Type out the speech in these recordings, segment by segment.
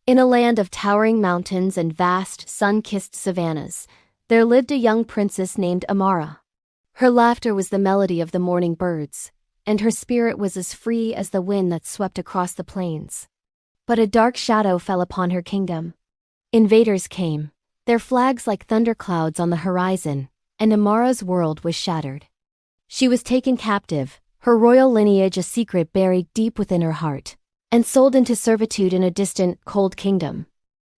In a land of towering mountains and vast, sun-kissed savannas, there lived a young princess named Amara. Her laughter was the melody of the morning birds, and her spirit was as free as the wind that swept across the plains. But a dark shadow fell upon her kingdom. Invaders came, their flags like thunderclouds on the horizon, and Amara's world was shattered. She was taken captive, her royal lineage a secret buried deep within her heart, and sold into servitude in a distant, cold kingdom.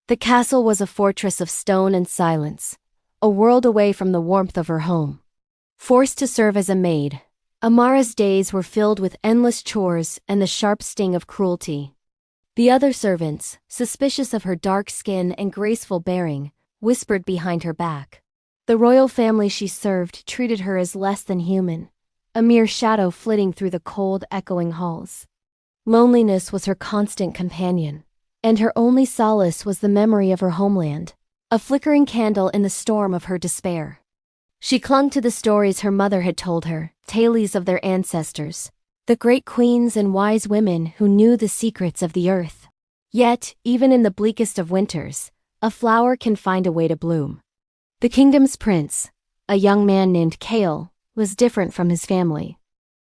The castle was a fortress of stone and silence, a world away from the warmth of her home. Forced to serve as a maid, Amara's days were filled with endless chores and the sharp sting of cruelty. The other servants, suspicious of her dark skin and graceful bearing, whispered behind her back. The royal family she served treated her as less than human, a mere shadow flitting through the cold, echoing halls. Loneliness was her constant companion, and her only solace was the memory of her homeland, a flickering candle in the storm of her despair. She clung to the stories her mother had told her, tales of their ancestors, the great queens and wise women who knew the secrets of the earth. Yet, even in the bleakest of winters, a flower can find a way to bloom. The kingdom's prince, a young man named Kale, was different from his family.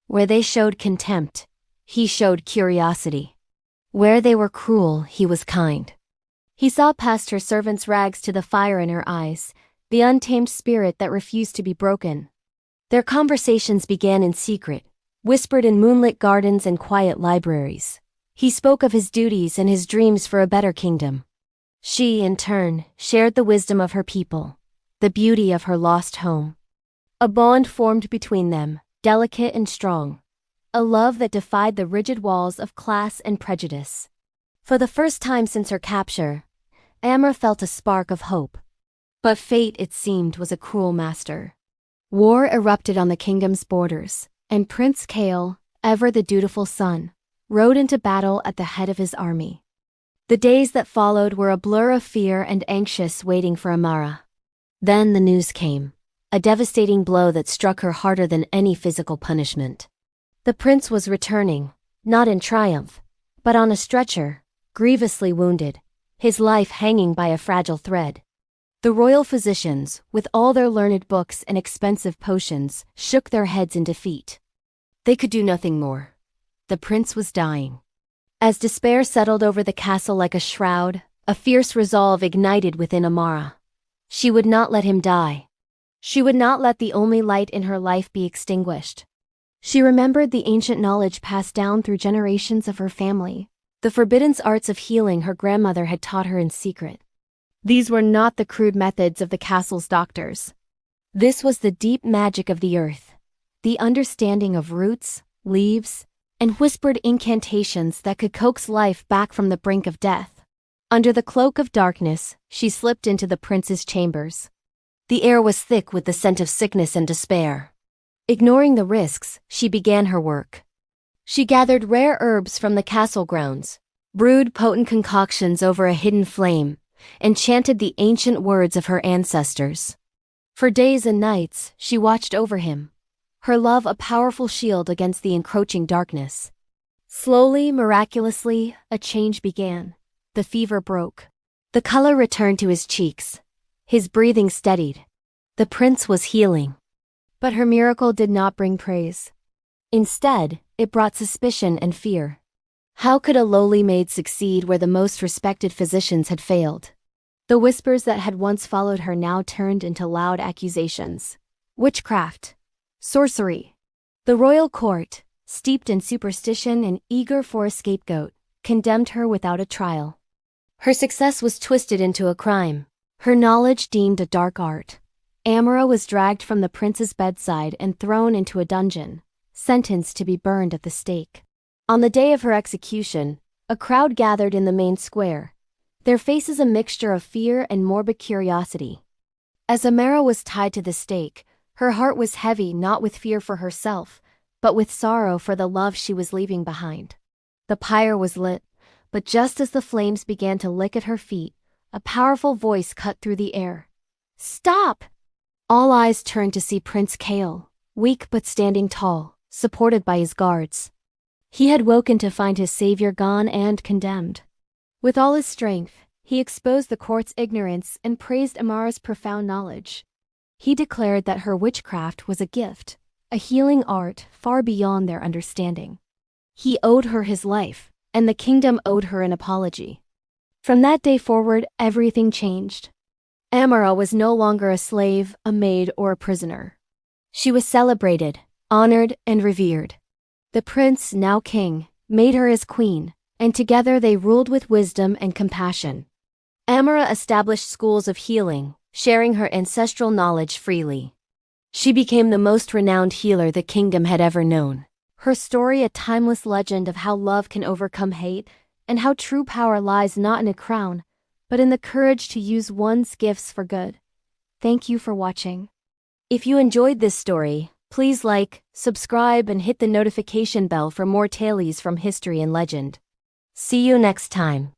Where they showed contempt, he showed curiosity. Where they were cruel, he was kind. He saw past her servants' rags to the fire in her eyes, the untamed spirit that refused to be broken. Their conversations began in secret, whispered in moonlit gardens and quiet libraries. He spoke of his duties and his dreams for a better kingdom. She, in turn, shared the wisdom of her people, the beauty of her lost home. A bond formed between them, delicate and strong, a love that defied the rigid walls of class and prejudice. For the first time since her capture, Amara felt a spark of hope. But fate, it seemed, was a cruel master. War erupted on the kingdom's borders, and Prince Kale, ever the dutiful son, rode into battle at the head of his army. The days that followed were a blur of fear and anxious waiting for Amara. Then the news came, a devastating blow that struck her harder than any physical punishment. The prince was returning, not in triumph, but on a stretcher, grievously wounded, his life hanging by a fragile thread. The royal physicians, with all their learned books and expensive potions, shook their heads in defeat. They could do nothing more. The prince was dying. As despair settled over the castle like a shroud, a fierce resolve ignited within Amara. She would not let him die. She would not let the only light in her life be extinguished. She remembered the ancient knowledge passed down through generations of her family, the forbidden arts of healing her grandmother had taught her in secret. These were not the crude methods of the castle's doctors. This was the deep magic of the earth, the understanding of roots, leaves, and whispered incantations that could coax life back from the brink of death. Under the cloak of darkness, she slipped into the prince's chambers. The air was thick with the scent of sickness and despair. Ignoring the risks, she began her work. She gathered rare herbs from the castle grounds, brewed potent concoctions over a hidden flame, and chanted the ancient words of her ancestors. For days and nights, she watched over him, her love a powerful shield against the encroaching darkness. Slowly, miraculously, a change began. The fever broke. The color returned to his cheeks. His breathing steadied. The prince was healing. But her miracle did not bring praise. Instead, it brought suspicion and fear. How could a lowly maid succeed where the most respected physicians had failed? The whispers that had once followed her now turned into loud accusations. Witchcraft. Sorcery. The royal court, steeped in superstition and eager for a scapegoat, condemned her without a trial. Her success was twisted into a crime, her knowledge deemed a dark art. Amara was dragged from the prince's bedside and thrown into a dungeon, sentenced to be burned at the stake. On the day of her execution, a crowd gathered in the main square, their faces a mixture of fear and morbid curiosity. As Amara was tied to the stake, her heart was heavy not with fear for herself, but with sorrow for the love she was leaving behind. The pyre was lit, but just as the flames began to lick at her feet, a powerful voice cut through the air. "Stop!" All eyes turned to see Prince Kale, weak but standing tall, supported by his guards. He had woken to find his savior gone and condemned. With all his strength, he exposed the court's ignorance and praised Amara's profound knowledge. He declared that her witchcraft was a gift, a healing art far beyond their understanding. He owed her his life, and the kingdom owed her an apology. From that day forward, everything changed. Amara was no longer a slave, a maid, or a prisoner. She was celebrated, honored, and revered. The prince, now king, made her his queen, and together they ruled with wisdom and compassion. Amara established schools of healing, sharing her ancestral knowledge freely. She became the most renowned healer the kingdom had ever known. Her story a timeless legend of how love can overcome hate, and how true power lies not in a crown, but in the courage to use one's gifts for good. Thank you for watching. If you enjoyed this story, please like, subscribe, and hit the notification bell for more tales from history and legend. See you next time.